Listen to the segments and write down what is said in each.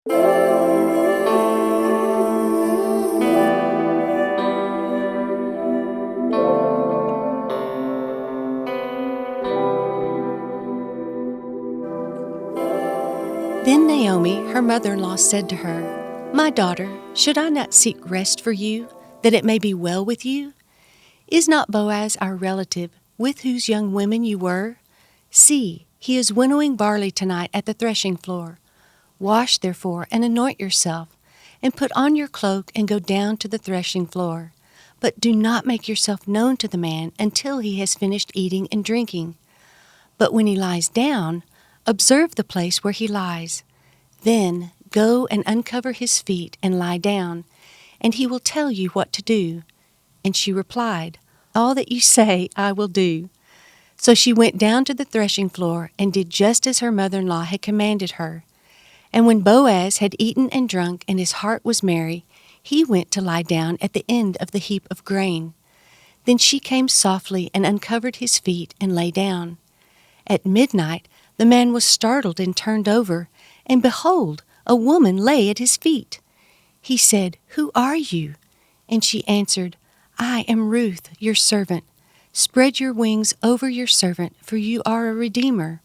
Then Naomi, her mother-in-law, said to her, "My daughter, should I not seek rest for you, that it may be well with you? Is not Boaz our relative, with whose young women you were? See, he is winnowing barley tonight at the threshing floor. Wash, therefore, and anoint yourself, and put on your cloak and go down to the threshing floor. But do not make yourself known to the man until he has finished eating and drinking. But when he lies down, observe the place where he lies. Then go and uncover his feet and lie down, and he will tell you what to do." And she replied, "All that you say I will do." So she went down to the threshing floor and did just as her mother-in-law had commanded her. And when Boaz had eaten and drunk and his heart was merry, he went to lie down at the end of the heap of grain. Then she came softly and uncovered his feet and lay down. At midnight the man was startled and turned over, and behold, a woman lay at his feet. He said, "Who are you?" And she answered, "I am Ruth, your servant. Spread your wings over your servant, for you are a redeemer."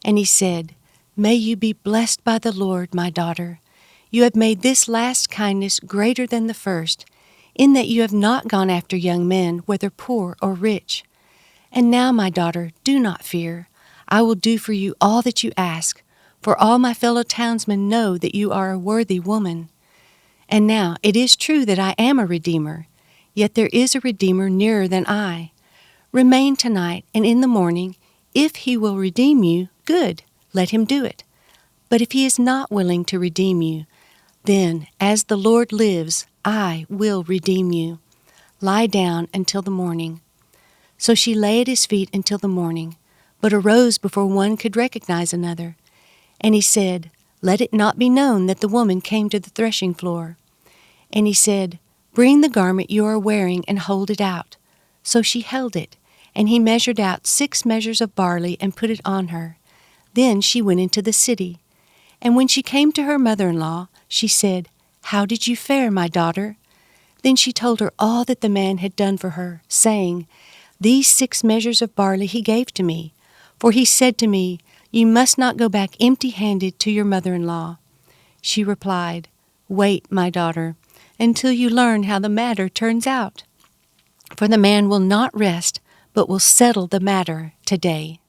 And he said, "May you be blessed by the Lord, my daughter. You have made this last kindness greater than the first, in that you have not gone after young men, whether poor or rich. And now, my daughter, do not fear. I will do for you all that you ask, for all my fellow townsmen know that you are a worthy woman. And now it is true that I am a redeemer, yet there is a redeemer nearer than I. Remain tonight, and in the morning, if he will redeem you, good, let him do it. But if he is not willing to redeem you, then, as the Lord lives, I will redeem you. Lie down until the morning." So she lay at his feet until the morning, but arose before one could recognize another. And he said, "Let it not be known that the woman came to the threshing floor." And he said, "Bring the garment you are wearing and hold it out." So she held it, and he measured out 6 measures of barley and put it on her. Then she went into the city. And when she came to her mother-in-law, she said, "How did you fare, my daughter?" Then she told her all that the man had done for her, saying, "These 6 measures of barley he gave to me, for he said to me, 'You must not go back empty-handed to your mother-in-law.'" She replied, "Wait, my daughter, until you learn how the matter turns out. For the man will not rest, but will settle the matter today."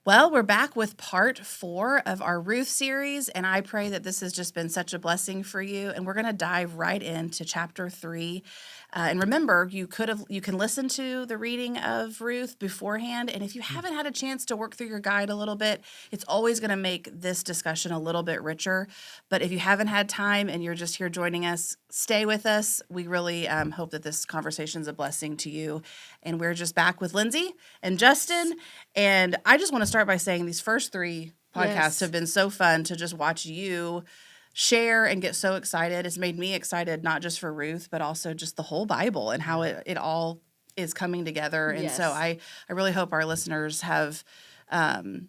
Well, we're back with part 4 of our Ruth series, and I pray that this has just been such a blessing for you. And we're going to dive right into chapter 3. And remember, you can listen to the reading of Ruth beforehand. And if you haven't had a chance to work through your guide a little bit, it's always going to make this discussion a little bit richer. But if you haven't had time and you're just here joining us, stay with us. We really hope that this conversation is a blessing to you. And we're just back with Lindsay and Justin. And I just want to start by saying these first 3 podcasts have been so fun to just watch you share and get so excited. It's made me excited, not just for Ruth, but also just the whole Bible and how it all is coming together. And so I really hope our listeners have kind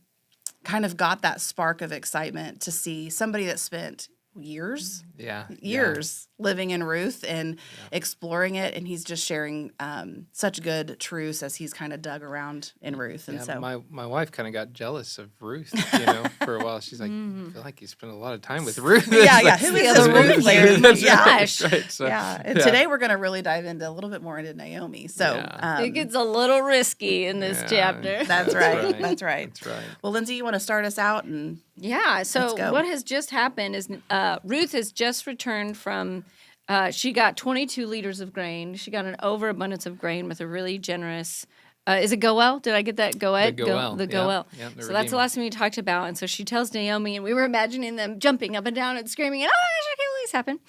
of got that spark of excitement to see somebody that spent years living in Ruth and exploring it, and he's just sharing such good truths as he's kind of dug around in Ruth. And so my wife kind of got jealous of Ruth, for a while. She's like, I feel like you spent a lot of time with Ruth. Who is this Ruth lady? Gosh. Right. And today we're going to really dive into a little bit more into Naomi. So it gets a little risky in this chapter. That's right. Well, Lindsay, you want to start us out? So what has just happened is Ruth has just returned from, she got 22 liters of grain. She got an overabundance of grain with a really generous, is it Goel? Did I get that? Goel? The Goel. Yeah, so that's the last thing we talked about. And so she tells Naomi, and we were imagining them jumping up and down and screaming, and, "Oh my gosh, I can't believe this happened."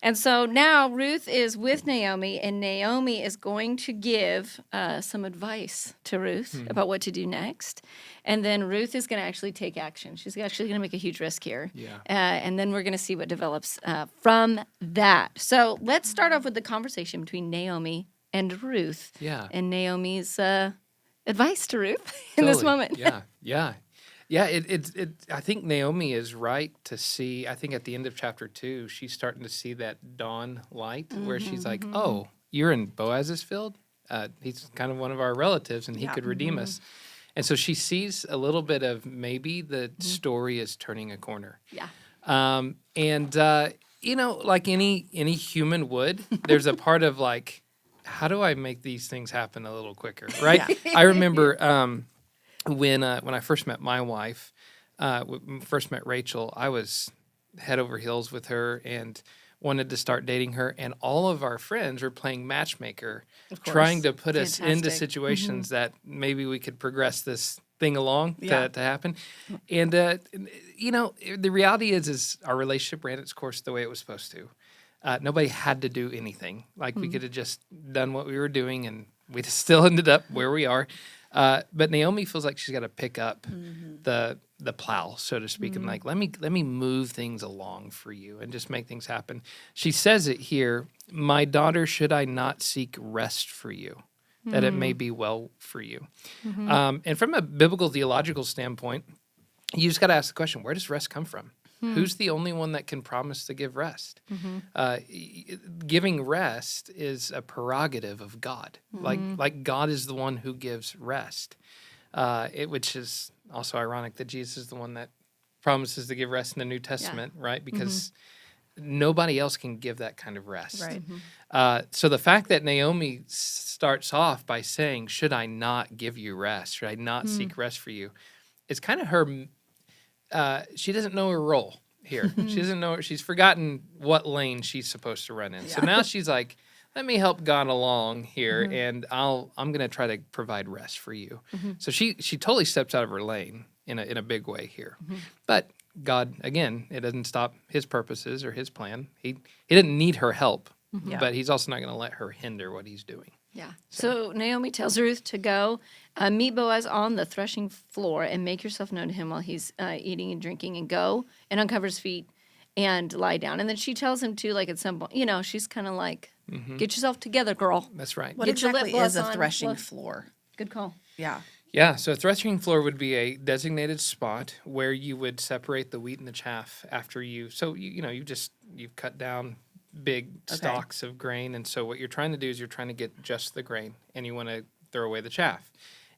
And so now Ruth is with Naomi, and Naomi is going to give some advice to Ruth about what to do next. And then Ruth is going to actually take action. She's actually going to make a huge risk here. Yeah. And then we're going to see what develops from that. So let's start off with the conversation between Naomi and Ruth. Yeah. And Naomi's advice to Ruth in this moment. Yeah. Yeah, I think Naomi is right to see. I think at the end of chapter 2, she's starting to see that dawn light where she's like, "Oh, you're in Boaz's field. He's kind of one of our relatives, and he Yeah. could redeem us." And so she sees a little bit of maybe the story is turning a corner. Yeah. And like any human would, there's a part of like, how do I make these things happen a little quicker, right? I remember when I first met my wife, first met Rachel, I was head over heels with her and wanted to start dating her, and all of our friends were playing matchmaker, trying to put us into Fantastic. situations that maybe we could progress this thing along Yeah. to happen. And the reality is our relationship ran its course the way it was supposed to. Nobody had to do anything. Like we could have just done what we were doing, and we still ended up where we are. But Naomi feels like she's got to pick up the plow, so to speak, and like let me move things along for you and just make things happen. She says it here, "My daughter, should I not seek rest for you, that it may be well for you?" And from a biblical theological standpoint, you just got to ask the question: where does rest come from? Who's the only one that can promise to give rest? Giving rest is a prerogative of God. Like God is the one who gives rest, which is also ironic that Jesus is the one that promises to give rest in the New Testament, right? Because nobody else can give that kind of rest. Right. So the fact that Naomi starts off by saying, "Should I not give you rest? Should I not seek rest for you?" It's kind of her. She doesn't know her role here. She doesn't know. She's forgotten what lane she's supposed to run in. So now she's like, "Let me help God along here, and I'm going to try to provide rest for you." So she totally steps out of her lane in a big way here. But God, again, it doesn't stop His purposes or His plan. He didn't need her help, but He's also not going to let her hinder what He's doing. Yeah. So Naomi tells Ruth to go meet Boaz on the threshing floor and make yourself known to him while he's eating and drinking, and go and uncover his feet and lie down. And then she tells him to, like, at some point, she's kind of like, get yourself together, girl. That's right. What Get your lip exactly is gloss a on. threshing Look. floor? Good call. Yeah. Yeah, so a threshing floor would be a designated spot where you would separate the wheat and the chaff after you've cut down big stalks of grain, and so what you're trying to do is you're trying to get just the grain, and you want to throw away the chaff.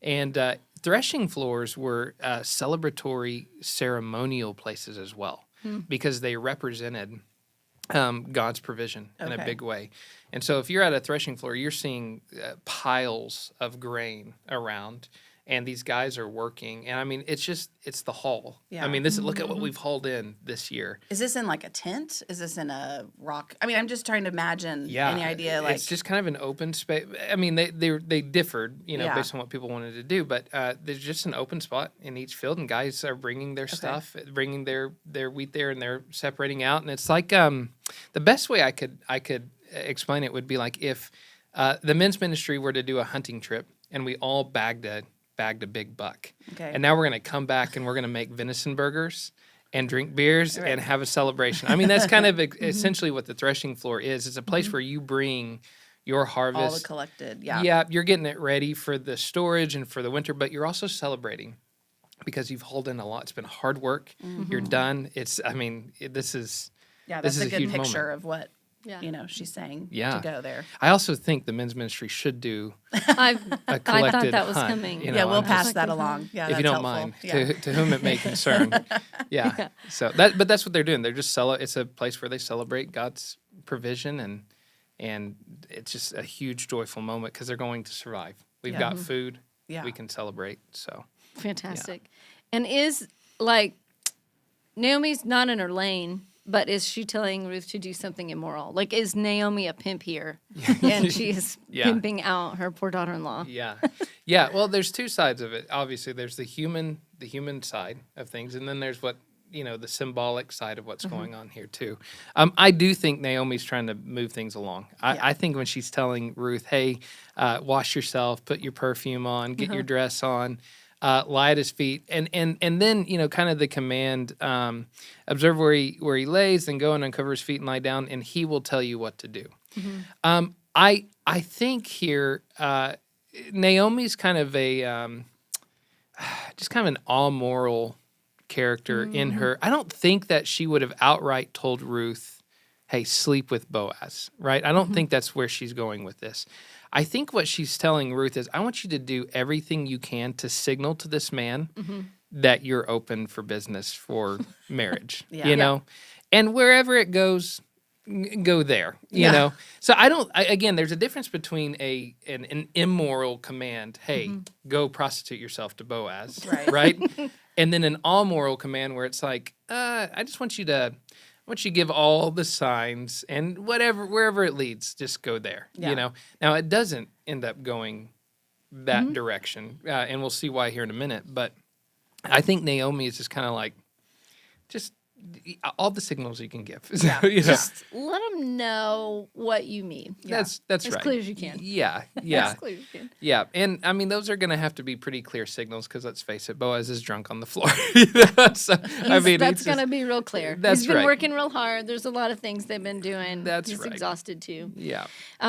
And threshing floors were celebratory ceremonial places as well, because they represented God's provision in a big way. And so if you're at a threshing floor, you're seeing piles of grain around, and these guys are working. And I mean, it's the haul. Yeah. I mean, look at what we've hauled in this year. Is this in like a tent? Is this in a rock? I mean, I'm just trying to imagine Yeah, any idea. Like, it's just kind of an open space. I mean, they differed, based on what people wanted to do, but there's just an open spot in each field, and guys are bringing their stuff, bringing their wheat there, and they're separating out. And it's like the best way I could explain it would be like if the men's ministry were to do a hunting trip, and we all bagged a big buck. Okay. And now we're going to come back and we're going to make venison burgers and drink beers and have a celebration. I mean, that's kind of essentially what the threshing floor is. It's a place where you bring your harvest. all the collected. Yeah. Yeah, you're getting it ready for the storage and for the winter, but you're also celebrating because you've hauled in a lot. It's been hard work. You're done. This is That's a a good huge picture moment. of what Yeah. she's saying Yeah. to go there. I also think the men's ministry should do I a thought collected that was hunt, coming. you Yeah, know, we'll I'm just- pass that along. Yeah, if you that's don't helpful. mind, Yeah. to whom it may concern. Yeah. So but that's what they're doing. They're just it's a place where they celebrate God's provision, and it's just a huge joyful moment because they're going to survive. We've got food. Yeah. We can celebrate. So Fantastic. And is, like, Naomi's not in her lane, but is she telling Ruth to do something immoral? Like, is Naomi a pimp here? And she is pimping out her poor daughter-in-law. yeah. Yeah. Well, there's two sides of it. Obviously, there's the human side of things, and then there's what the symbolic side of what's going on here too. I do think Naomi's trying to move things along. I think when she's telling Ruth, "Hey, wash yourself, put your perfume on, get your dress on, lie at his feet," and then kind of the command, observe where he lays, then go and uncover his feet and lie down, and he will tell you what to do. I think here Naomi's kind of a just kind of an amoral character in her. I don't think that she would have outright told Ruth, hey, sleep with Boaz, right? I don't think that's where she's going with this. I think what she's telling Ruth is, I want you to do everything you can to signal to this man that you're open for business for marriage, you know? And wherever it goes, go there, you know? So again, there's a difference between an immoral command, hey, go prostitute yourself to Boaz, right? And then an amoral command where it's like, I just want you to give all the signs and wherever it leads, just go there, you know? Now, it doesn't end up going that direction, and we'll see why here in a minute, but I think Naomi is just kind of like, just all the signals you can give. So, you know. Just let them know what you mean. That's as right. clear as you can. Yeah. As clear as you can. Yeah, and I mean those are going to have to be pretty clear signals because let's face it, Boaz is drunk on the floor. So That's going to be real clear. That's He's been right. working real hard. There's a lot of things they've been doing. That's He's right. exhausted too. Yeah.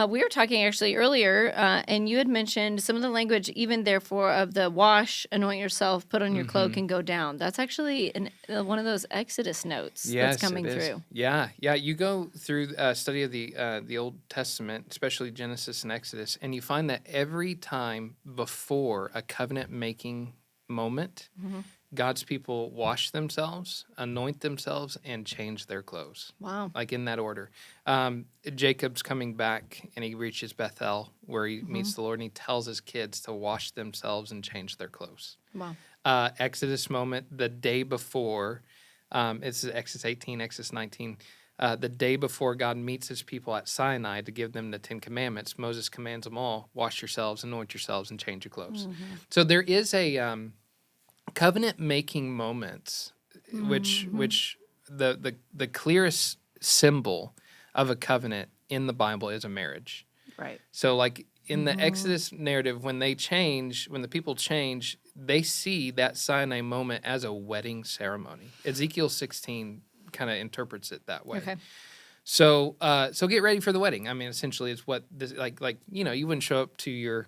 We were talking actually earlier, and you had mentioned some of the language, even therefore, of the wash, anoint yourself, put on your cloak, and go down. That's actually one of those Exodus notes that's coming through. Yeah. You go through study of the Old Testament, especially Genesis and Exodus, and you find that every time before a covenant-making moment, God's people wash themselves, anoint themselves, and change their clothes. Wow. Like in that order. Jacob's coming back, and he reaches Bethel, where he meets the Lord, and he tells his kids to wash themselves and change their clothes. Wow. Exodus moment, the day before, it's Exodus 18, Exodus 19, the day before God meets his people at Sinai to give them the 10 Commandments, Moses commands them all, wash yourselves, anoint yourselves, and change your clothes. So there is a covenant-making moments, which the clearest symbol of a covenant in the Bible is a marriage. Right. So like in the Exodus narrative, when the people change, they see that Sinai moment as a wedding ceremony. Ezekiel 16 kind of interprets it that way. Okay. So get ready for the wedding. I mean, essentially, it's what this like you know, you wouldn't show up to your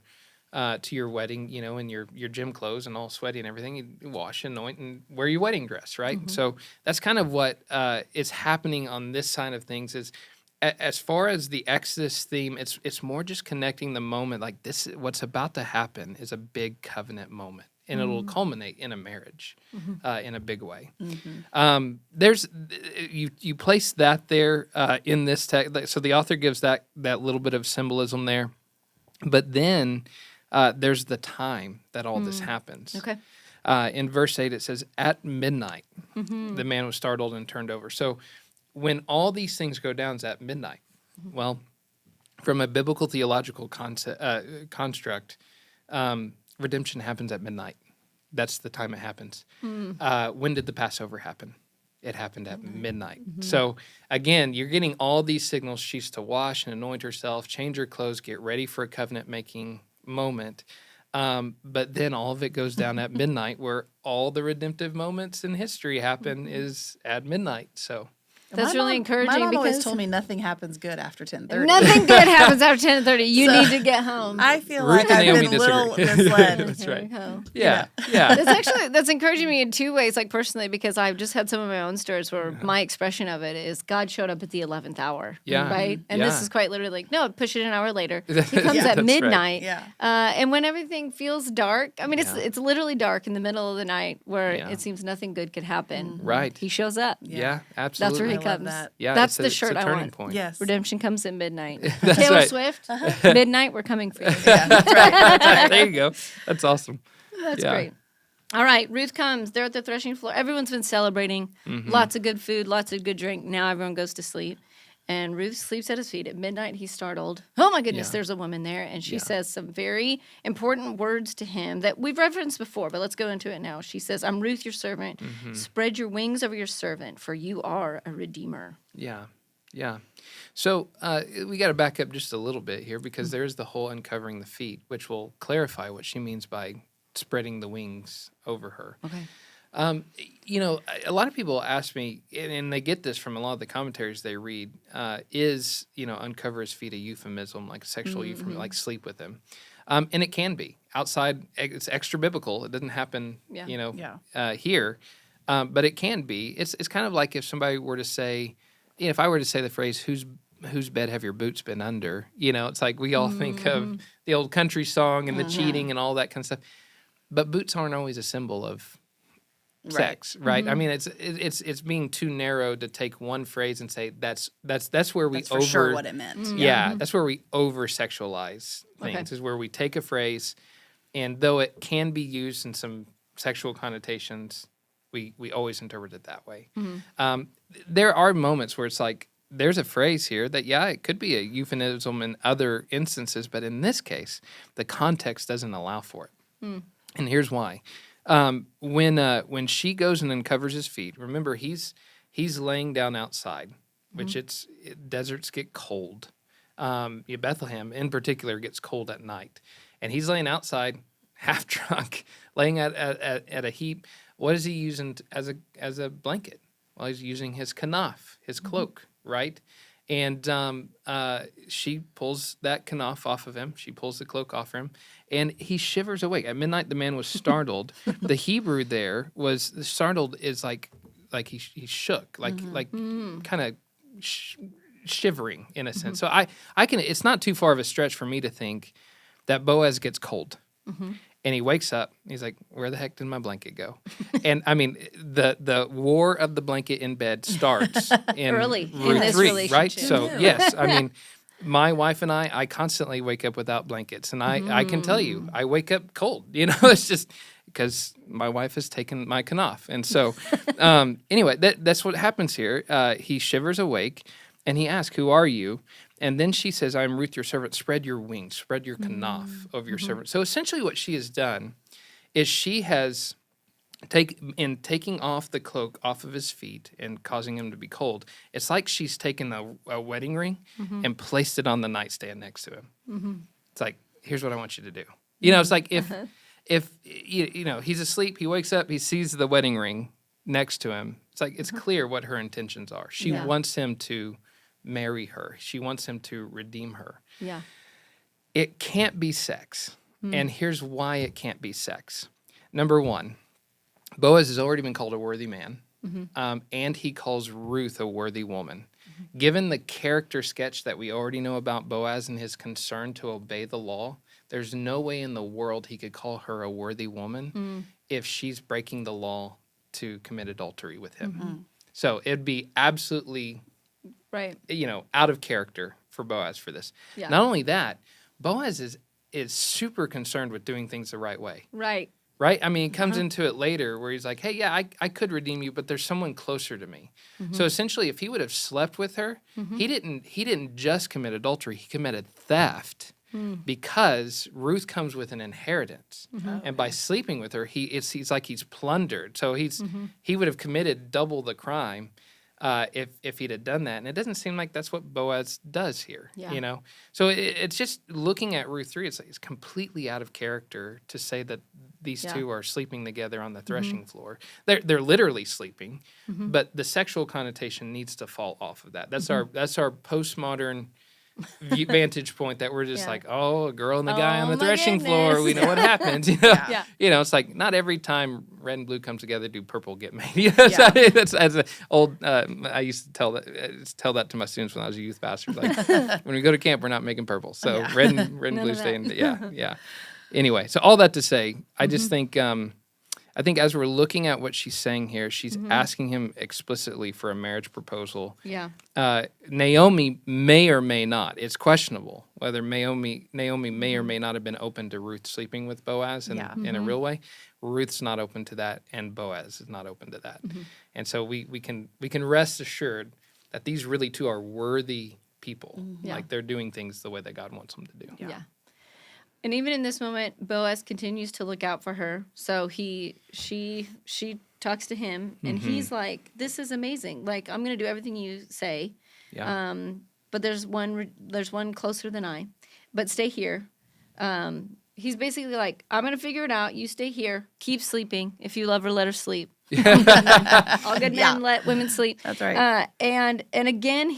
wedding, you know, in your gym clothes and all sweaty and everything. You wash, anoint, and wear your wedding dress, right? So that's kind of what is happening on this side of things. Is as far as the Exodus theme, it's more just connecting the moment. Like this, what's about to happen is a big covenant moment. And it'll culminate in a marriage in a big way. There's you place that there in this text. So the author gives that little bit of symbolism there. But then there's the time that all this happens. Okay. In verse 8, it says, at midnight, the man was startled and turned over. So when all these things go down, is at midnight. Well, from a biblical theological construct, redemption happens at midnight. That's the time it happens. When did the Passover happen? It happened at midnight. So again, you're getting all these signals. She's to wash and anoint herself, change her clothes, get ready for a covenant-making moment. But then all of it goes down at midnight, where all the redemptive moments in history happen is at midnight. So That's really encouraging. My mom always because told me nothing happens good after 10:30. nothing good happens after 10:30. You need to get home. I feel Ruth like and I've Naomi been a little disagree. misled. That's right. Go. Yeah. That's encouraging me in two ways, like personally, because I've just had some of my own stories where my expression of it is God showed up at the 11th hour. Yeah. Right? And this Yeah. is quite literally like, no, push it an hour later. He comes Yeah, at that's right. midnight. Yeah. And when everything feels dark, I mean, Yeah. it's literally dark in the middle of the night where Yeah. it seems nothing good could happen. Right. He shows up. Yeah, absolutely. That's where he I love comes. that. Yeah, That's it's the it's shirt a I turning want. point. Yes. Redemption comes at midnight. That's Taylor right. Swift, midnight, we're coming for you. Yeah, that's right. There you go. That's awesome. That's Yeah. great. All right, Ruth comes. They're at the threshing floor. Everyone's been celebrating. Lots of good food, lots of good drink. Now everyone goes to sleep. And Ruth sleeps at his feet. At midnight, he's startled. Oh my goodness, Yeah. there's a woman there. And she Yeah. says some very important words to him that we've referenced before, but let's go into it now. She says, I'm Ruth, your servant. Spread your wings over your servant, for you are a redeemer. Yeah. Yeah. So we got to back up just a little bit here because there's the whole uncovering the feet, which will clarify what she means by spreading the wings over her. Okay. You know, a lot of people ask me, and they get this from a lot of the commentaries they read, is, you know, uncover his feet a euphemism, like a sexual euphemism, like sleep with him? And it can be. Outside, it's extra biblical. It doesn't happen, Yeah. you know, Yeah. here. But it can be. It's kind of like if somebody were to say, if I were to say the phrase, whose bed have your boots been under? It's like we all think of the old country song and the cheating and all that kind of stuff. But boots aren't always a symbol of sex, right? I mean, it's being too narrow to take one phrase and say that's where we That's for sure what it meant. Yeah, that's where we over sexualize things. Is where we take a phrase, and though it can be used in some sexual connotations, we always interpret it that way. There are moments where it's like there's a phrase here that it could be a euphemism in other instances, but in this case, the context doesn't allow for it, and here's why. When she goes and uncovers his feet, remember he's laying down outside, which deserts get cold. Bethlehem in particular gets cold at night, and he's laying outside, half drunk, laying at a heap. What is he using as a blanket? Well, he's using his kanaf, his cloak, right? And she pulls that kanaf off of him. She pulls the cloak off him, and he shivers awake. At midnight, the man was startled. The Hebrew there was startled is like he shook, like kind of shivering in a sense. So I can. It's not too far of a stretch for me to think that Boaz gets cold. And he wakes up. He's like, "Where the heck did my blanket go?" And I mean, the war of the blanket in bed starts in early Ruth in this 3, relationship. right? So yes, I mean, my wife and I constantly wake up without blankets, and I can tell you, I wake up cold. It's just because my wife has taken my kanaf, and so anyway, that's what happens here. He shivers awake, and he asks, "Who are you?" And then she says, "I am Ruth, your servant. Spread your wings, spread your kanaf over your servant." So essentially what she has done is she has, taking off the cloak off of his feet and causing him to be cold, it's like she's taken a wedding ring and placed it on the nightstand next to him. It's like, here's what I want you to do. It's like if he's asleep, he wakes up, he sees the wedding ring next to him. It's like, it's clear what her intentions are. She wants him to marry her. She wants him to redeem her. Yeah. It can't be sex. And here's why it can't be sex. Number one, Boaz has already been called a worthy man, and he calls Ruth a worthy woman. Given the character sketch that we already know about Boaz and his concern to obey the law, there's no way in the world he could call her a worthy woman if she's breaking the law to commit adultery with him. So it'd be absolutely out of character for Boaz for this. Yeah. Not only that, Boaz is super concerned with doing things the right way. Right. I mean, he comes into it later where he's like, "Hey, yeah, I could redeem you, but there's someone closer to me." So essentially, if he would have slept with her, he didn't just commit adultery; he committed theft because Ruth comes with an inheritance, and by sleeping with her, he's like he's plundered. So he would have committed double the crime. If he'd have done that. And it doesn't seem like that's what Boaz does here, So it's just looking at Ruth 3, it's completely out of character to say that these two are sleeping together on the threshing floor. They're literally sleeping, but the sexual connotation needs to fall off of that. That's our postmodern vantage point that we're just like, oh, a girl and a guy on the threshing floor. We know what happens. It's like not every time red and blue come together do purple get made. That's as an old. I used to tell that to my students when I was a youth pastor. Like when we go to camp, we're not making purple. So red and blue stay in. Yeah. Anyway, so all that to say, I just think. I think as we're looking at what she's saying here, she's asking him explicitly for a marriage proposal. Yeah. Naomi may or may not. It's questionable whether Naomi may or may not have been open to Ruth sleeping with Boaz in a real way. Ruth's not open to that, and Boaz is not open to that. And so we can rest assured that these really two are worthy people. Like they're doing things the way that God wants them to do. Yeah. And even in this moment, Boaz continues to look out for her. So she talks to him, and he's like, "This is amazing. Like, I'm going to do everything you say. Yeah. But there's one closer than I. But stay here." He's basically like, "I'm going to figure it out. You stay here. Keep sleeping. If you love her, let her sleep." All good men let women sleep. That's right. And again,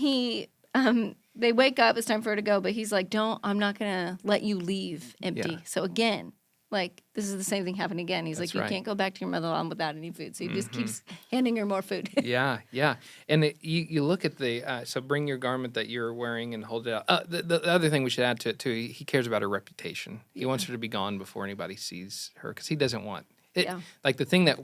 they wake up, it's time for her to go, but he's like, I'm not going to let you leave empty. Yeah. So again, Like, this is the same thing happening again. He's That's like, you right. can't go back to your mother-in-law without any food. So he just keeps handing her more food. Yeah, yeah. And you look at the, so bring your garment that you're wearing and hold it out. The other thing we should add to it, too, he cares about her reputation. He wants her to be gone before anybody sees her because he doesn't want it. Yeah. Like the thing that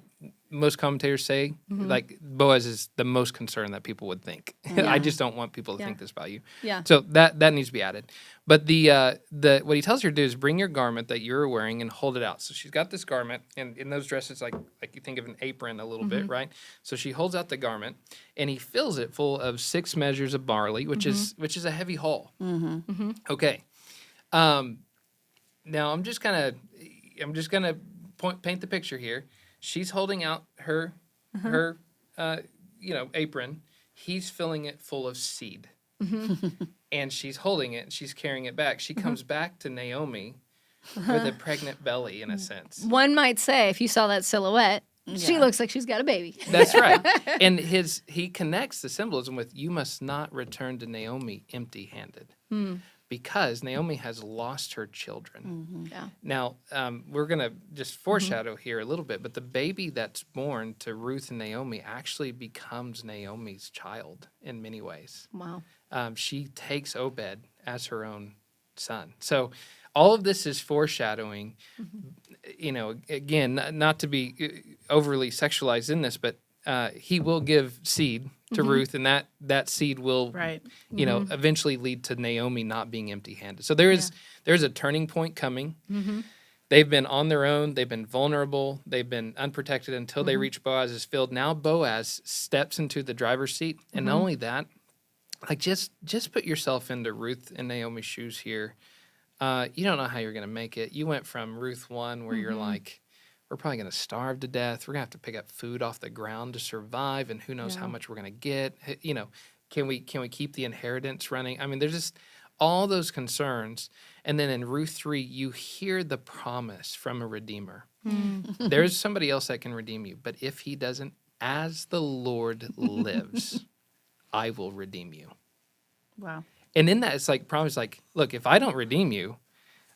most commentators say, like Boaz is the most concerned that people would think. I just don't want people to think this about you. Yeah. So that needs to be added. But the what he tells her to do is bring your garment that you're wearing and hold it out. So she's got this garment, and in those dresses, like you think of an apron a little bit, right? So she holds out the garment, and he fills it full of 6 measures of barley, which is a heavy haul. Okay. Now I'm just gonna paint the picture here. She's holding out her apron. He's filling it full of seed. And she's holding it, and she's carrying it back. She comes back to Naomi with a pregnant belly, in a sense. One might say, if you saw that silhouette, she looks like she's got a baby. That's right. And he connects the symbolism with, you must not return to Naomi empty-handed. Because Naomi has lost her children. Yeah. Now, we're going to just foreshadow here a little bit, but the baby that's born to Ruth and Naomi actually becomes Naomi's child in many ways. Wow. She takes Obed as her own son. So all of this is foreshadowing, again, not to be overly sexualized in this, but he will give seed to Ruth, and that seed will, eventually lead to Naomi not being empty-handed. So there's a turning point coming. They've been on their own. They've been vulnerable. They've been unprotected until they reach Boaz's field. Now Boaz steps into the driver's seat, and not only that, like just put yourself into Ruth and Naomi's shoes here. You don't know how you're going to make it. You went from Ruth 1 where you're like, we're probably going to starve to death. We're going to have to pick up food off the ground to survive, and who knows how much we're going to get. Can we keep the inheritance running? I mean, there's just all those concerns. And then in Ruth 3, you hear the promise from a redeemer. There's somebody else that can redeem you, but if he doesn't, as the Lord lives, I will redeem you. Wow. And in that, it's like promise, like, look, if I don't redeem you,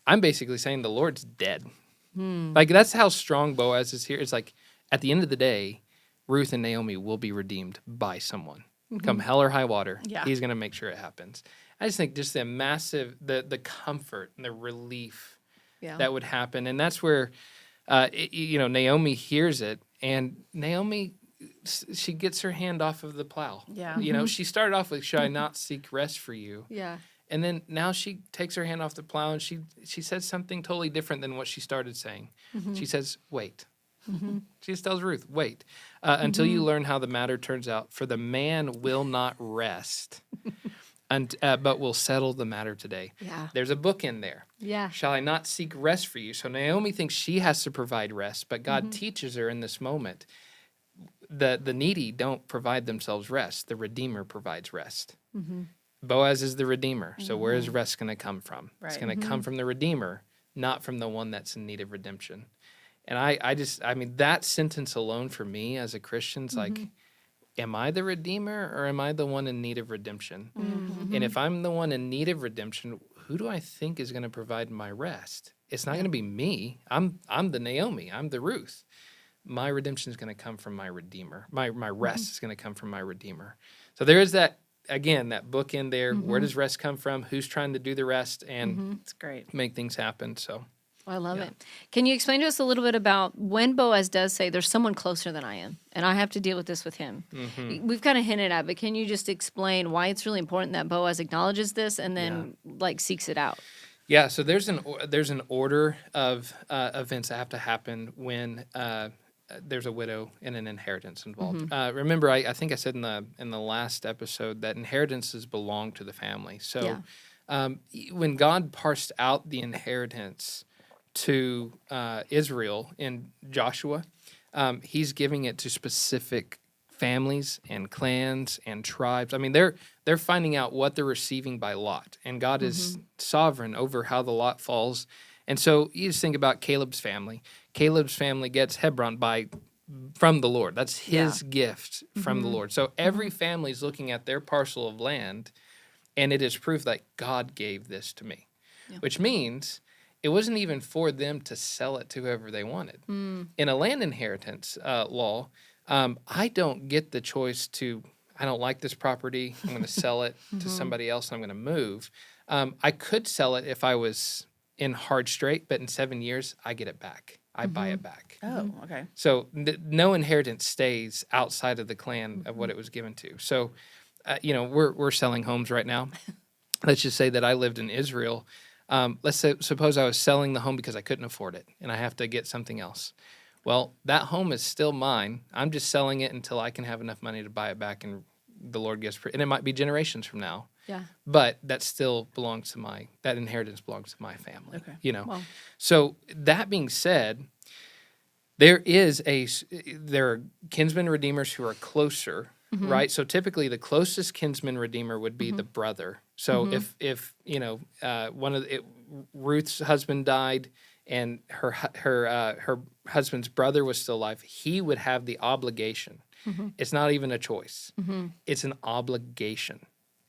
I'm basically saying the Lord's dead. Like, that's how strong Boaz is here. It's like, at the end of the day, Ruth and Naomi will be redeemed by someone. Come hell or high water, he's going to make sure it happens. I just think just the massive, the comfort and the relief that would happen. And that's where, Naomi hears it, and Naomi, she gets her hand off of the plow. Yeah. She started off with, should I not seek rest for you? Yeah. And then now she takes her hand off the plow, and she says something totally different than what she started saying. She says, wait. She just tells Ruth, wait, until you learn how the matter turns out. For the man will not rest, but will settle the matter today. Yeah. There's a book in there. Yeah. Shall I not seek rest for you? So Naomi thinks she has to provide rest, but God teaches her in this moment. The needy don't provide themselves rest. The Redeemer provides rest. Boaz is the Redeemer. So where is rest going to come from? Right. It's going to come from the Redeemer, not from the one that's in need of redemption. And I mean, that sentence alone for me as a Christian is like, am I the Redeemer or am I the one in need of redemption? And if I'm the one in need of redemption, who do I think is going to provide my rest? It's not going to be me. I'm the Naomi. I'm the Ruth. My redemption is going to come from my Redeemer. My rest is going to come from my Redeemer. So there is that, again, that book in there. Where does rest come from? Who's trying to do the rest and It's great. make things happen? So I love it. Can you explain to us a little bit about when Boaz does say, there's someone closer than I am, and I have to deal with this with him? We've kind of hinted at, but can you just explain why it's really important that Boaz acknowledges this and then seeks it out? Yeah, so there's an order of events that have to happen when there's a widow and an inheritance involved. Remember, I think I said in the last episode that inheritances belong to the family. So when God parsed out the inheritance to Israel in Joshua, he's giving it to specific families and clans and tribes. I mean, they're finding out what they're receiving by lot, and God is sovereign over how the lot falls. And so you just think about Caleb's family. Caleb's family gets Hebron from the Lord. That's his gift from the Lord. So every family is looking at their parcel of land, and it is proof that God gave this to me, which means it wasn't even for them to sell it to whoever they wanted. In a land inheritance law, I don't get the choice to, I don't like this property, I'm going to sell it to somebody else, and I'm going to move. I could sell it if I was in hard strait, but in 7 years, I get it back. I buy it back. Oh, okay. So no inheritance stays outside of the clan of what it was given to. So, we're selling homes right now. Let's just say that I lived in Israel. Suppose I was selling the home because I couldn't afford it and I have to get something else. Well, that home is still mine. I'm just selling it until I can have enough money to buy it back, and the Lord gives. And it might be generations from now. Yeah. But that still belongs to that inheritance belongs to my family. Okay. Wow. So that being said, there are kinsman redeemers who are closer, right? So typically the closest kinsman redeemer would be the brother. So if Ruth's husband died and her husband's brother was still alive, he would have the obligation. It's not even a choice. It's an obligation.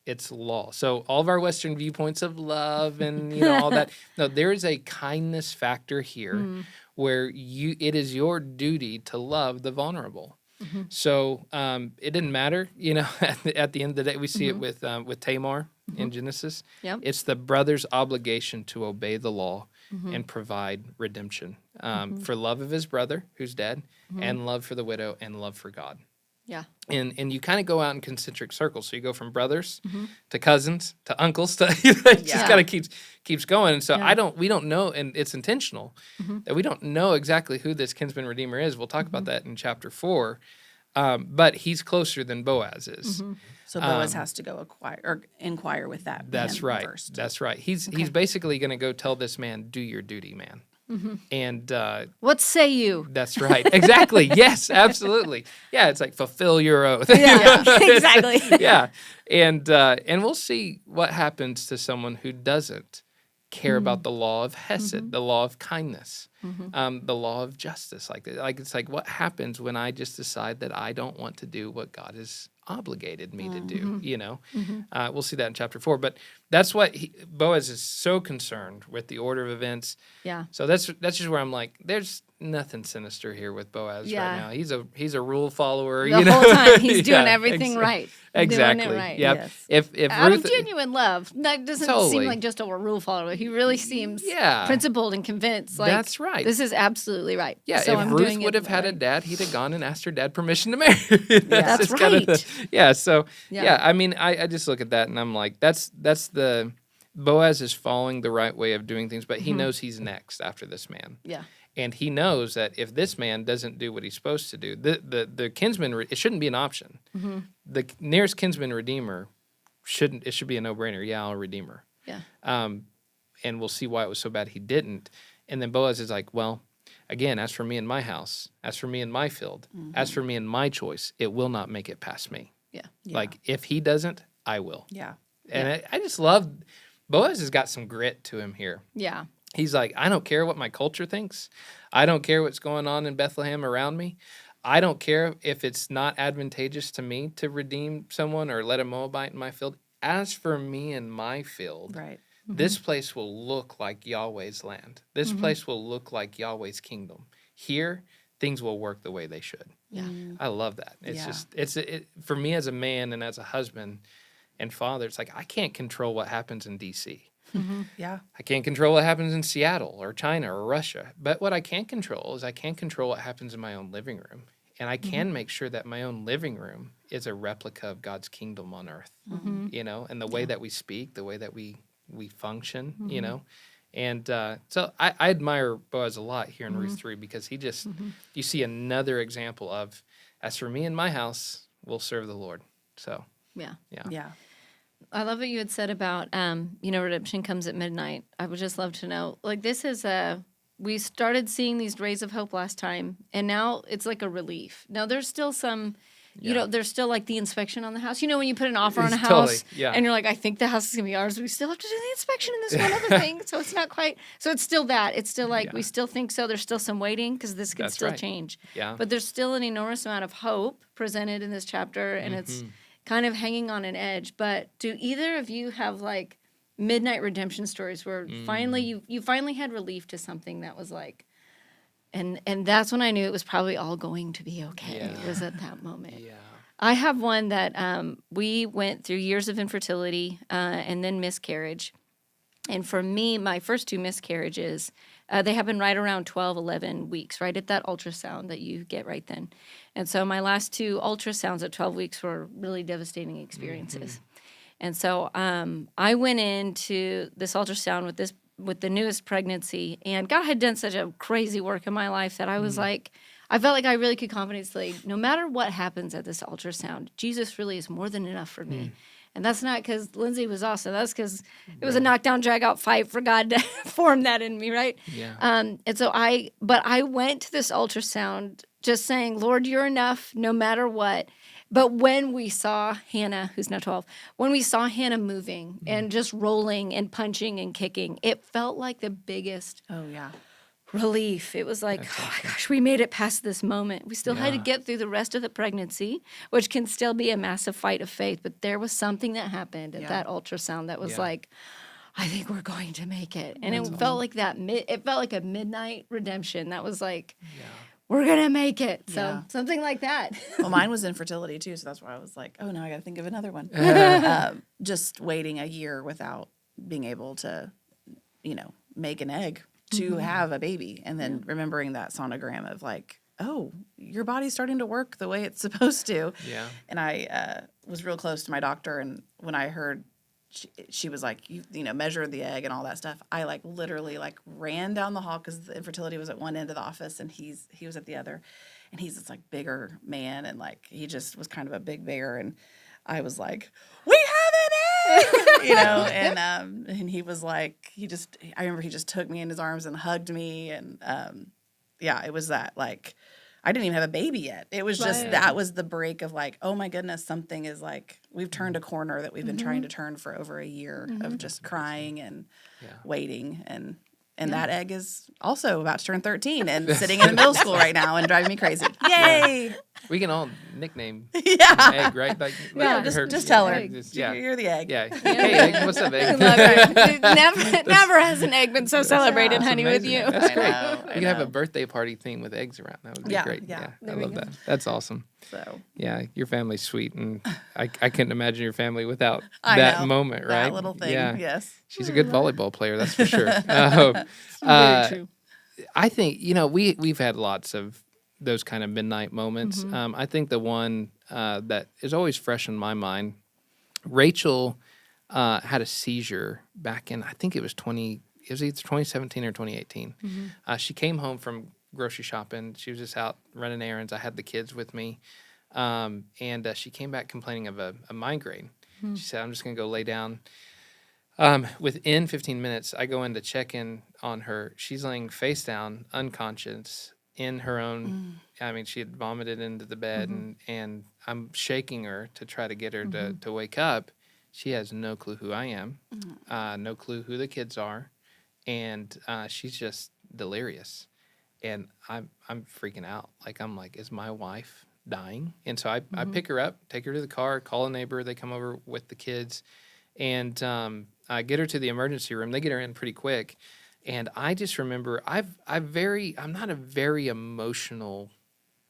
It's law. So all of our Western viewpoints of love and all that. No, there is a kindness factor here where it is your duty to love the vulnerable. So it didn't matter, at the end of the day, we see it with Tamar in Genesis. Yep. It's the brother's obligation to obey the law and provide redemption for love of his brother who's dead, and love for the widow, and love for God. Yeah. And you kind of go out in concentric circles. So you go from brothers to cousins to uncles to it just kind of keeps going. And so we don't know, and it's intentional that we don't know exactly who this kinsman redeemer is. We'll talk about that in chapter 4. But he's closer than Boaz is. So Boaz has to go inquire with that. That's man right. First. That's right. He's basically going to go tell this man, do your duty, man. And What say you? that's right. Exactly. Yes, absolutely. Yeah, it's like fulfill your oath. Yeah, exactly. Yeah. And we'll see what happens to someone who doesn't care about the law of hesed, the law of kindness, the law of justice. It's like what happens when I just decide that I don't want to do what God has obligated me to do, We'll see that in chapter 4. But that's what Boaz is so concerned with, the order of events. Yeah. So that's just where I'm like, there's nothing sinister here with Boaz right now. He's a rule follower. The whole time he's doing everything right. Exactly. Doing it right. Yep. Yes. If Out Ruth, of genuine love. That doesn't seem like just a rule follower. He really seems principled and convinced. Like, that's right. This is absolutely right. Yeah, so if I'm Ruth doing would it have had a right. dad, he'd have gone and asked her dad permission to marry. That's just kind of right. I mean, I just look at that and I'm like, that's the Boaz is following the right way of doing things, but he knows he's next after this man. Yeah. And he knows that if this man doesn't do what he's supposed to do, the kinsman, it shouldn't be an option. The nearest kinsman redeemer should be a no-brainer. Yeah, I'll redeem her. Yeah. And we'll see why it was so bad he didn't. And then Boaz is like, well, again, as for me and my house, as for me and my field, as for me and my choice, it will not make it past me. Yeah. Like, if he doesn't, I will. Yeah. And I just love, Boaz has got some grit to him here. Yeah. He's like, I don't care what my culture thinks. I don't care what's going on in Bethlehem around me. I don't care if it's not advantageous to me to redeem someone or let a Moabite in my field. As for me and my field, Right. this place will look like Yahweh's land. This place will look like Yahweh's kingdom. Here, things will work the way they should. Yeah. I love that. It's just, for me as a man and as a husband and father, it's like, I can't control what happens in D.C. Yeah. I can't control what happens in Seattle or China or Russia. But what I can control is I can control what happens in my own living room. And I can make sure that my own living room is a replica of God's kingdom on earth, and the way that we speak, the way that we function, And so I admire Boaz a lot here in Ruth 3 because he just, you see another example of, as for me and my house, we'll serve the Lord. So, Yeah. Yeah. I love what you had said about, redemption comes at midnight. I would just love to know, like, this is we started seeing these rays of hope last time, and now it's like a relief. Now, there's still some, there's still like the inspection on the house. When you put an offer on a house, and you're like, I think the house is going to be ours. We still have to do the inspection and this one other thing. So it's not quite, so it's still that. It's still like, we still think so. There's still some waiting because this could still change. Yeah. But there's still an enormous amount of hope presented in this chapter, and it's kind of hanging on an edge. But do either of you have like midnight redemption stories where finally you finally had relief to something that was like, and that's when I knew it was probably all going to be okay. Yeah. It was at that moment. Yeah. I have one that we went through years of infertility and then miscarriage. And for me, my first 2 miscarriages, they happened right around 12, 11 weeks, right at that ultrasound that you get right then. And so my last 2 ultrasounds at 12 weeks were really devastating experiences. And so I went into this ultrasound with the newest pregnancy, and God had done such a crazy work in my life that I was like, I felt like I really could confidently say, no matter what happens at this ultrasound, Jesus really is more than enough for me. And that's not because Lindsay was awesome. That's because it was a knockdown, drag-out fight for God to form that in me, right? Yeah. And so I went to this ultrasound just saying, Lord, you're enough no matter what. But when we saw Hannah, who's now 12, when we saw Hannah moving and just rolling and punching and kicking, it felt like the biggest Oh, yeah. relief. It was like, oh my gosh, we made it past this moment. We still had to get through the rest of the pregnancy, which can still be a massive fight of faith. But there was something that happened at that ultrasound that was like, I think we're going to make it. And it felt like it felt like a midnight redemption. That was like, we're going to make it. So something like that. Well, mine was infertility too, so that's why I was like, oh, now I got to think of another one. Just waiting a year without being able to, make an egg to have a baby, and then remembering that sonogram of like, oh, your body's starting to work the way it's supposed to. Yeah. And I was real close to my doctor, and when I heard she was like, you measure the egg and all that stuff, I like literally like ran down the hall because the infertility was at one end of the office and he was at the other, and he's this like bigger man, and like he just was kind of a big bear, and I was like, we have an egg, and he was like, I remember he just took me in his arms and hugged me, and it was that like, I didn't even have a baby yet. It was just, that was the break of like, oh my goodness, something is like, we've turned a corner that we've been trying to turn for over a year of just crying and waiting. And that egg is also about to turn 13 and sitting in middle school right now and driving me crazy. Yay! We can all nickname an egg, right? Like just tell her. You're the egg. Yeah. Hey, egg, what's up, egg? Never has an egg been so celebrated, honey, with you. That's great. I You can have a birthday party theme with eggs around. That would be great. Yeah. I love that. That's awesome. So yeah, your family's sweet, and I couldn't imagine your family without I that know, moment, right? that little thing. Yeah. Yes. She's a good volleyball player, that's for sure. Very true. I think we've had lots of those kind of midnight moments. I think the one that is always fresh in my mind, Rachel had a seizure back in, I think it was either 2017 or 2018. She came home from grocery shopping. She was just out running errands. I had the kids with me, and she came back complaining of a migraine. She said, "I'm just going to go lay down." Within 15 minutes, I go in to check in on her. She's laying face down, unconscious, in her own. I mean, she had vomited into the bed, and I'm shaking her to try to get her to wake up. She has no clue who I am, no clue who the kids are, and she's just delirious. And I'm freaking out. I'm like, is my wife dying? And so I pick her up, take her to the car, call a neighbor. They come over with the kids, and I get her to the emergency room. They get her in pretty quick. And I just remember I'm not a very emotional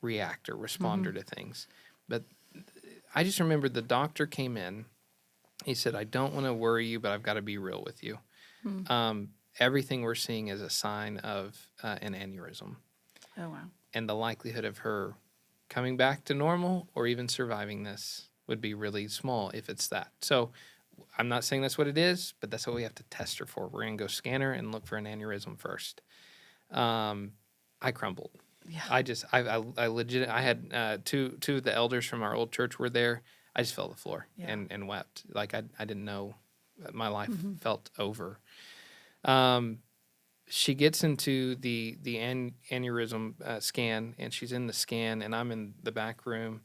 responder to things. But I just remember the doctor came in. He said, "I don't want to worry you, but I've got to be real with you. Everything we're seeing is a sign of an aneurysm." Oh, wow. And the likelihood of her coming back to normal or even surviving this would be really small if it's that. So I'm not saying that's what it is, but that's what we have to test her for. We're going to go scan her and look for an aneurysm first. I crumbled. Yeah. I legit, I had two of the elders from our old church were there. I just fell to the floor and wept. Like I didn't know, my life felt over. She gets into the aneurysm scan, and she's in the scan, and I'm in the back room,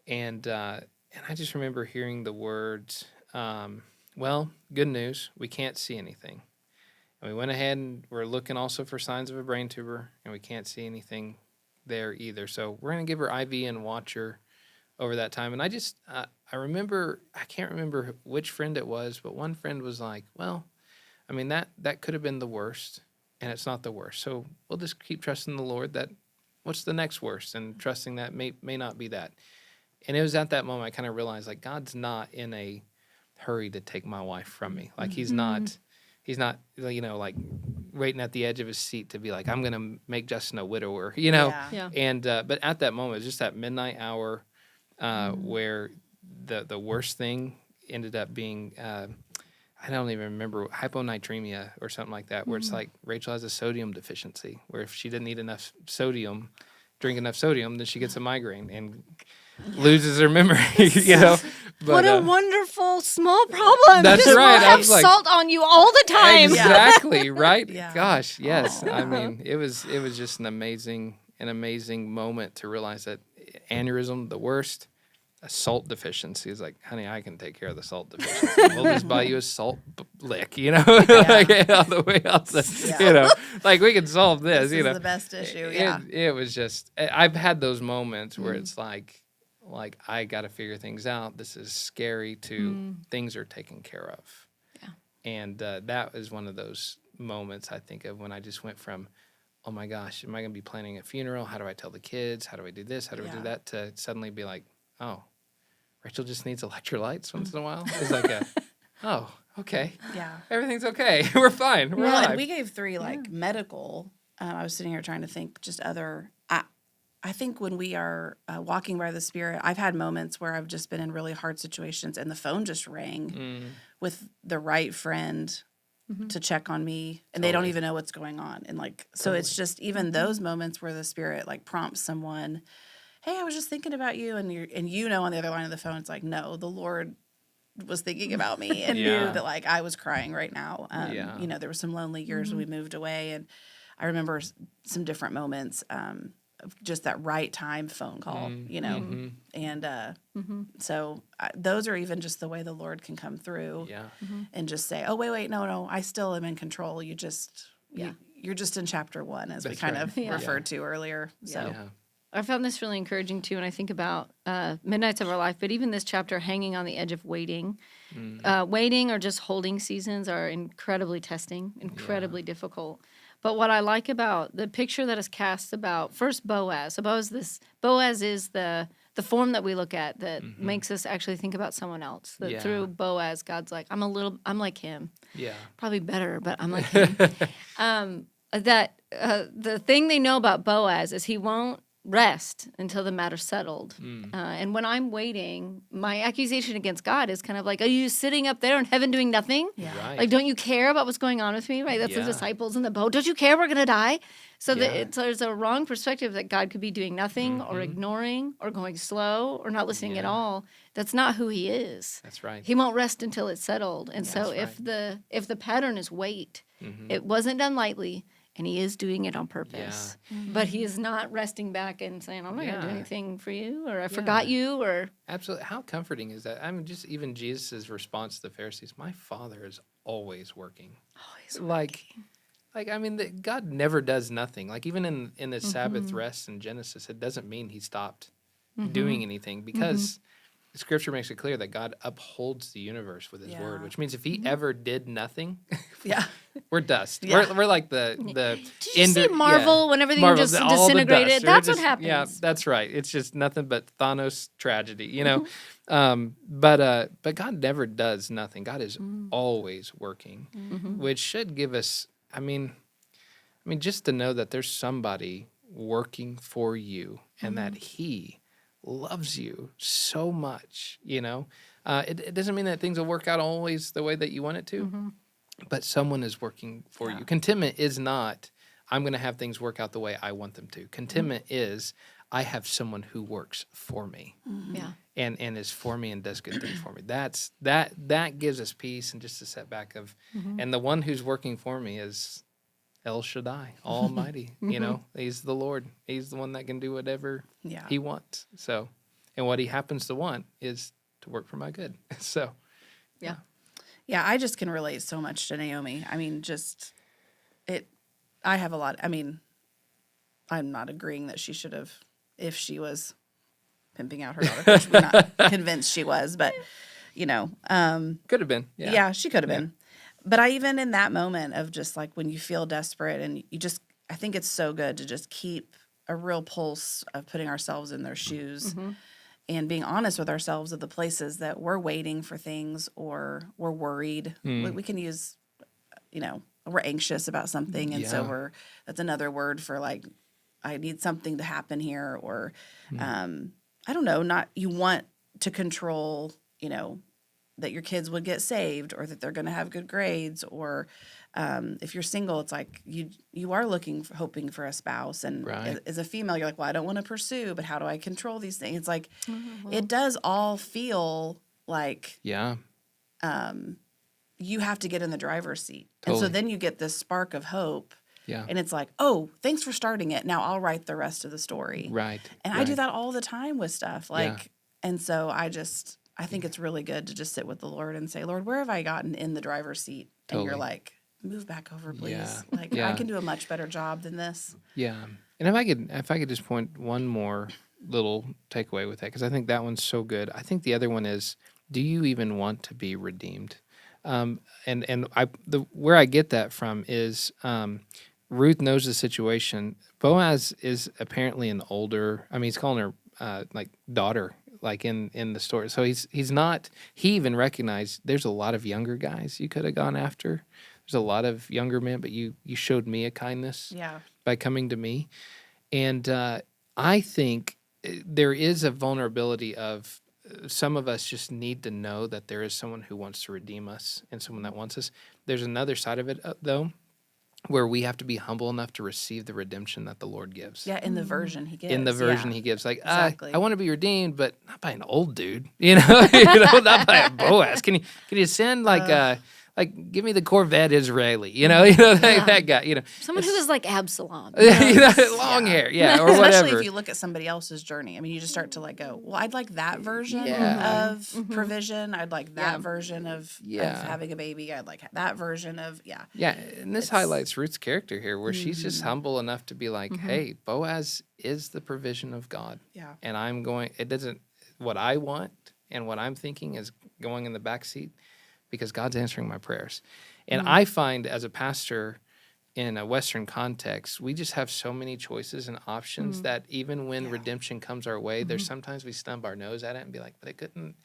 and I just remember hearing the words, "Well, good news, we can't see anything." And we went ahead and we're looking also for signs of a brain tumor, and we can't see anything there either. So we're going to give her IV and watch her over that time. And I remember, I can't remember which friend it was, but one friend was like, well, I mean, that could have been the worst, and it's not the worst. So we'll just keep trusting the Lord that what's the next worst, and trusting that may not be that. And it was at that moment I kind of realized, like, God's not in a hurry to take my wife from me. Like, he's not, like waiting at the edge of his seat to be like, I'm going to make Justin a widower, Yeah. And, but at that moment, it was just that midnight hour where the worst thing ended up being, I don't even remember, hyponatremia or something like that, where it's like Rachel has a sodium deficiency, where if she didn't eat enough sodium, drink enough sodium, then she gets a migraine and loses her memory, But, what a wonderful small problem. That's Just right. We'll I have was like, salt on you all the time. exactly, right? Yeah. Gosh, yes. I mean, it was just an amazing moment to realize that aneurysm, the worst. A salt deficiency is like, honey, I can take care of the salt deficiency. We'll just buy you a salt lick, like on the way out. Like we can solve this. This is the best issue. Yeah. It was just, I've had those moments where it's like I got to figure things out. This is scary to things are taken care of. Yeah. And that was one of those moments I think of when I just went from, oh my gosh, am I going to be planning a funeral? How do I tell the kids? How do I do this? How do I do that? To suddenly be like, oh, Rachel just needs electrolytes once in a while. It's like oh, okay. Yeah. Everything's okay. We're fine. We're Well, alive. and we gave 3 like medical. I was sitting here trying to think just other. I think when we are walking by the Spirit, I've had moments where I've just been in really hard situations, and the phone just rang with the right friend to check on me, and they don't even know what's going on, and like so it's just even those moments where the Spirit like prompts someone. Hey, I was just thinking about you, and on the other line of the phone, it's like, no, the Lord was thinking about me and knew that like I was crying right now. There were some lonely years when we moved away, and I remember some different moments of just that right time phone call, and so those are even just the way the Lord can come through, and just say, oh wait, no, I still am in control. You just you're just in chapter 1, as we kind of referred to earlier. So. Yeah. I found this really encouraging, too, when I think about Midnights of Our Life, but even this chapter, hanging on the edge of waiting. Waiting or just holding seasons are incredibly testing, incredibly difficult. But what I like about the picture that is cast about, first Boaz. So Boaz is the form that we look at that makes us actually think about someone else. That through Boaz, God's like, I'm like him. Yeah. Probably better, but I'm like him. The thing they know about Boaz is he won't rest until the matter's settled. And when I'm waiting, my accusation against God is kind of like, are you sitting up there in heaven doing nothing? Yeah. Right. Like, don't you care about what's going on with me? Right? That's the disciples in the boat. Don't you care we're going to die? So there's a wrong perspective that God could be doing nothing or ignoring or going slow or not listening at all. That's not who he is. That's right. He won't rest until it's settled. And so if the pattern is wait, it wasn't done lightly. And he is doing it on purpose. Yeah. But he is not resting back and saying, I'm not going to do anything for you, or I forgot you, or... Absolutely. How comforting is that? I mean, just even Jesus' response to the Pharisees, my Father is always working. Always working. Like I mean, God never does nothing. Like, even in the Sabbath rest in Genesis, it doesn't mean he stopped doing anything, because... The Scripture makes it clear that God upholds the universe with His word, which means if He ever did nothing, we're dust. Yeah. We're like the. Did you see Marvel when everything just disintegrated? That's what happens. Yeah, that's right. It's just nothing but Thanos tragedy, But God never does nothing. God is always working, which should give us. I mean, just to know that there's somebody working for you, and that He loves you so much, it doesn't mean that things will work out always the way that you want it to, but someone is working for you. Contentment is not, I'm going to have things work out the way I want them to. Contentment is, I have someone who works for me, and is for me and does good things for me. That gives us peace, and just a setback of, and the one who's working for me is El Shaddai, Almighty. He's the Lord. He's the one that can do whatever He wants. So, and what He happens to want is to work for my good. So, yeah, I just can relate so much to Naomi. I mean, I have a lot. I mean, I'm not agreeing that she should have, if she was pimping out her daughter, which we're not convinced she was, but you know, Could have been. Yeah. yeah, she could have been. But I even in that moment of just like when you feel desperate and you just, I think it's so good to just keep a real pulse of putting ourselves in their shoes and being honest with ourselves of the places that we're waiting for things or we're worried. We can use, you know, we're anxious about something. And so that's another word for like, I need something to happen here. Or, I don't know, you want to control, you know, that your kids would get saved or that they're going to have good grades. Or if you're single, it's like you are hoping for a spouse. And as a female, you're like, well, I don't want to pursue, but how do I control these things? It's like, it does all feel like you have to get in the driver's seat. Totally. And so then you get this spark of hope. Yeah. And it's like, oh, thanks for starting it. Now I'll write the rest of the story. Right. And I do that all the time with stuff. Like, and so I think it's really good to just sit with the Lord and say, Lord, where have I gotten in the driver's seat? And you're like, move back over, please. Yeah. Like, I can do a much better job than this. Yeah. And if I could just point one more little takeaway with that, because I think that one's so good. I think the other one is, do you even want to be redeemed? Where I get that from is Ruth knows the situation. Boaz is apparently an older, he's calling her like daughter, like in the story. So he's not, he even recognized there's a lot of younger guys you could have gone after. There's a lot of younger men, but you showed me a kindness by coming to me. And I think there is a vulnerability of some of us just need to know that there is someone who wants to redeem us and someone that wants us. There's another side of it, though, where we have to be humble enough to receive the redemption that the Lord gives. Yeah, in the version he gives. In the version he gives. Like, exactly. I want to be redeemed, but not by an old dude, not by a Boaz. Can you send like, give me the Corvette Israeli, that guy, Someone who is like Absalom. Long hair, or whatever. Especially if you look at somebody else's journey. You just start to like go, well, I'd like that version of provision. I'd like that version of having a baby. I'd like that version of, Yeah, and this highlights Ruth's character here, where she's just humble enough to be like, hey, Boaz is the provision of God. Yeah. And what I want and what I'm thinking is going in the back seat, because God's answering my prayers. And I find as a pastor in a Western context, we just have so many choices and options that even when redemption comes our way, there's sometimes we stub our nose at it and be like, but it couldn't,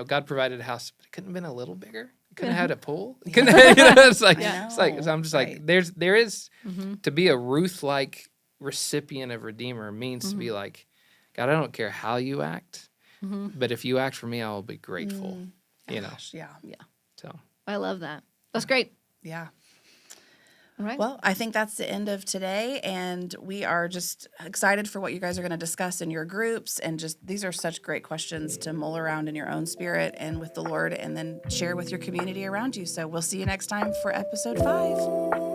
God provided a house, but it couldn't have been a little bigger. It couldn't have had a pool. It couldn't have, so I'm just like, there is to be a Ruth-like recipient of Redeemer means to be like, God, I don't care how you act, but if you act for me, I will be grateful. Gosh, yeah. So I love that. That's great. Yeah. All right. Well, I think that's the end of today, and we are just excited for what you guys are going to discuss in your groups, and just these are such great questions to mull around in your own spirit and with the Lord, and then share with your community around you. So we'll see you next time for episode 5.